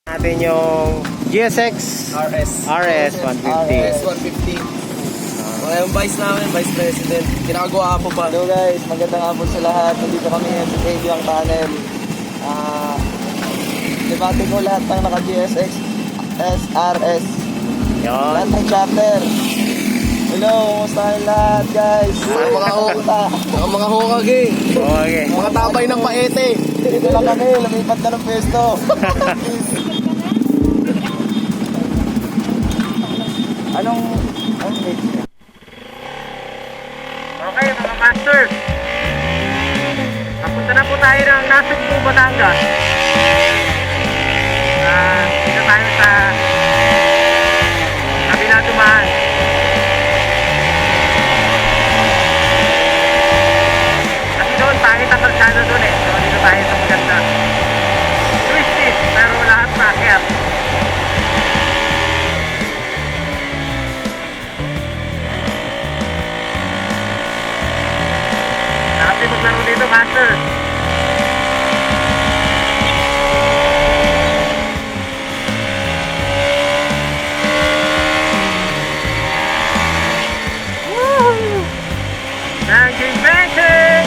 Natin yung GSX RS 150. RS 150. Mga yung vice namin, vice president. Ginagawa po pa. Hello guys, magandang hapon sa lahat. Nandito kami sa Kabyang Tunnel. Debate ko lahat ng naka GSX SRS. Yun. Lahat ng chapter. Hello, kumusta kayong lahat guys? Mga hukag eh. Okay. Mga tabay ng paete. Dito lang kami, lumipat na ng pwesto. Anong date? Okay mga masters. Napunta na po tayo ng Nasugbu, Batangas. Dito tayo sa kabila dumaan. Kasi doon pangit ang kalsada doon eh. So dito tayo sa maganda. Twisted pero lahat maakyat. Happy maglaro dito, master. Woo! Naging beses!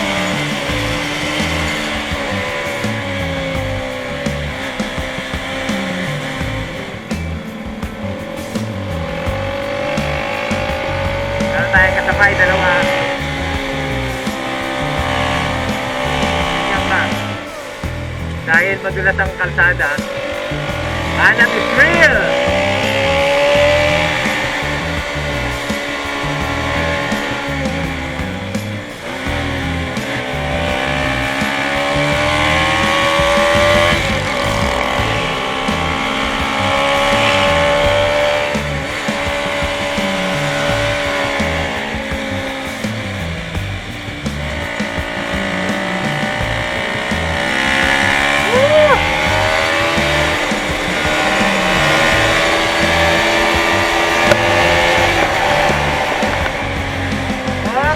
Meron tayong kasabay, dalawa. Dahil madulas ang kalsada, hanap is real!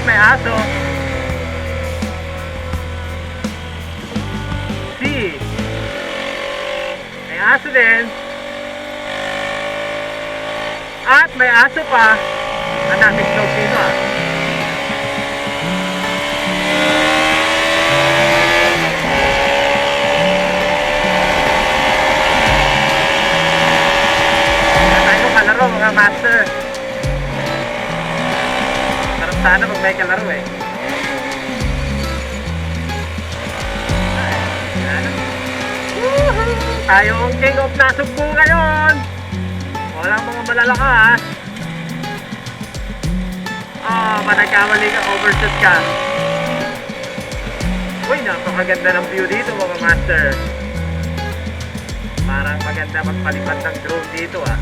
May aso. Si. May aso din. At may aso pa. Ang daming slope dito ah. Tayo kalaro mga master. Sana pag may kalaro eh. Tayo ang king of Nasugbu ngayon. Walang mga malalaka ha. Managkamali ka, overshoot ka. Uy, napakaganda ng view dito mga master. Parang maganda magpalipad ng drone dito ah.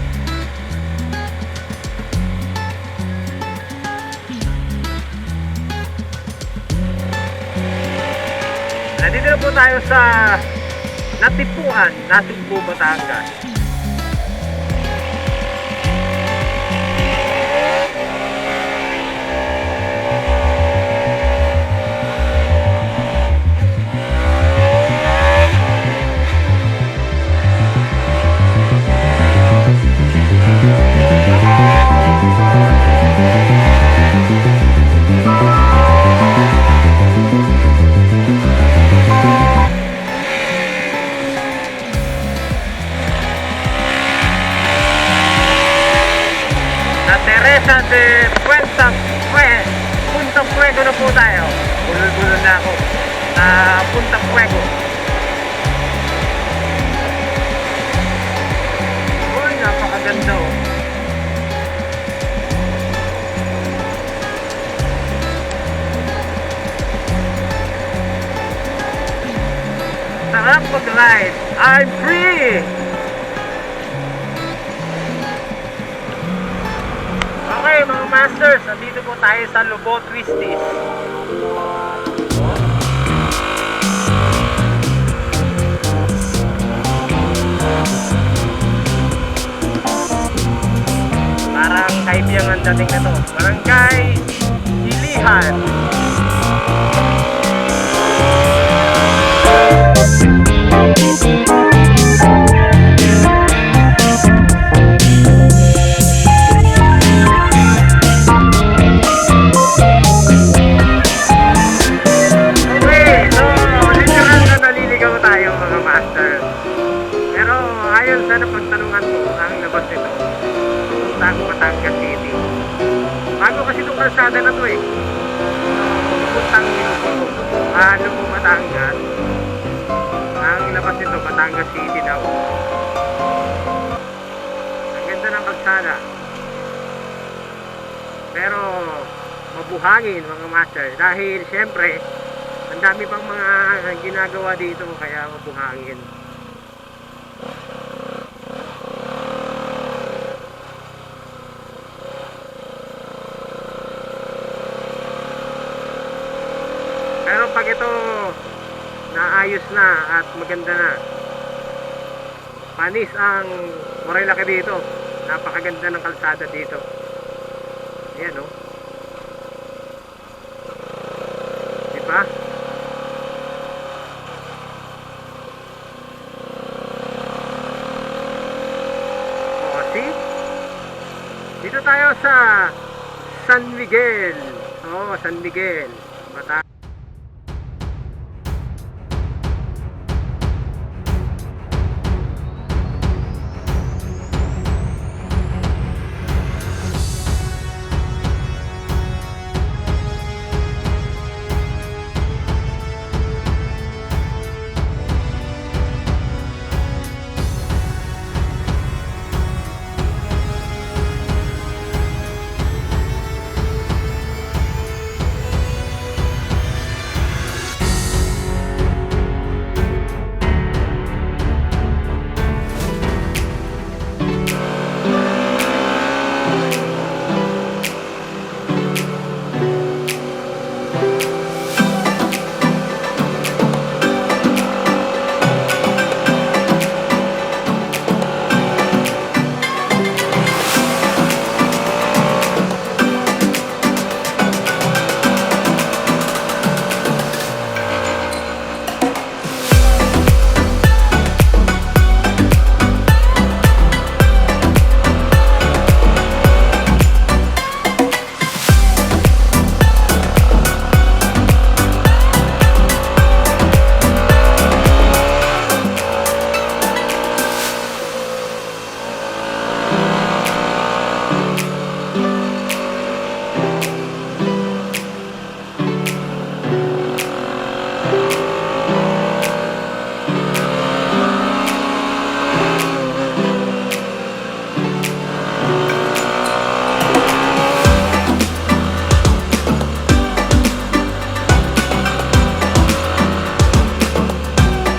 Nandito na po tayo sa Natipuan, Nasugbu, Batangas. Teresa de Punta Fuego na po tayo. Bulol-bulol na ako sa Punta Fuego. Uy, napakaganda oh. Sarap mag-ride. I'm free! Okay mga masters, nandito po tayo sa Lobo Twisties. Parang Kaibiyang ang dating na to. Barangay Ilihan. Ayon sa napagtanungan ko, ang labas nito, pupuntang Batangas City. Bago kasi itong kalsada na to eh. Pupuntang Lumo, Batangas. Ang labas nito, Batangas City daw. Ang ganda ng kalsada. Pero mabuhangin mga master. Dahil syempre, ang dami pang mga ginagawa dito kaya mabuhangin. Pero pag ito naayos na at maganda na, panis ang Marilaki dito. Napakaganda ng kalsada dito. Ayan o. Diba? O, see? Dito tayo sa San Miguel. Oo, San Miguel. Batangas.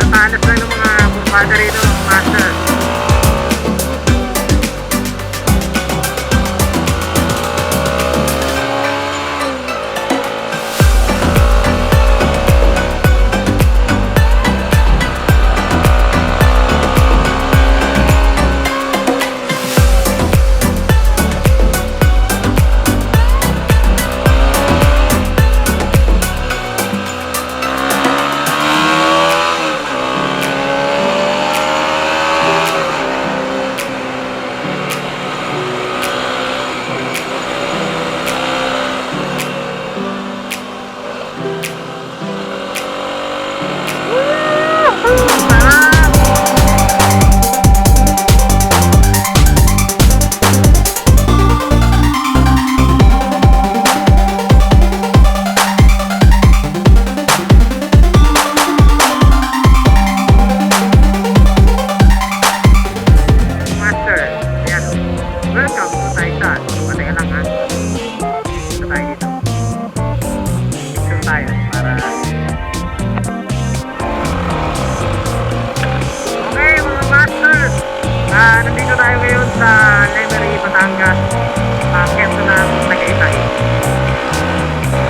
Nakahanap lang ng mga bumpada rito, master. Nandito tayo ngayon sa Lemery, Batangas, Quezon ng Tagaytay.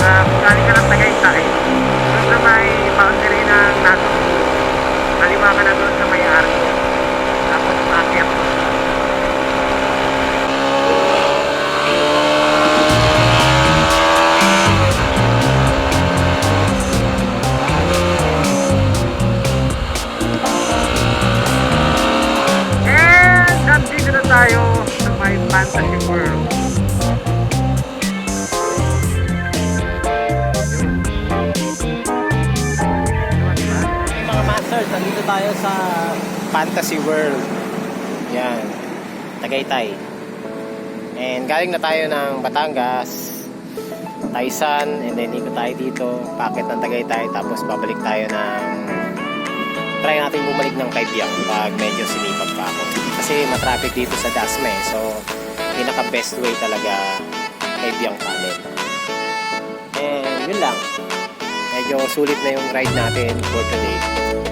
Kung galing ka ng Tagaytay, doon sa may boundary ng Nato, kaliwa ka na doon sa may Arco, tapos paakyat mo. Nandito na tayo sa may Fantasy World. Mga masters, nandito tayo sa Fantasy World. Yan. Tagaytay. And galing na tayo ng Batangas, Taisan, and then ikot tayo dito, packet ng Tagaytay, tapos babalik tayo try natin bumalik ng Kaibiyang pag medyo sinipag pa ako. Kasi matraffic dito sa Dasma eh. So, pinaka best way talaga Kaibiyang Tunnel. And yun lang. Medyo sulit na yung ride natin for today.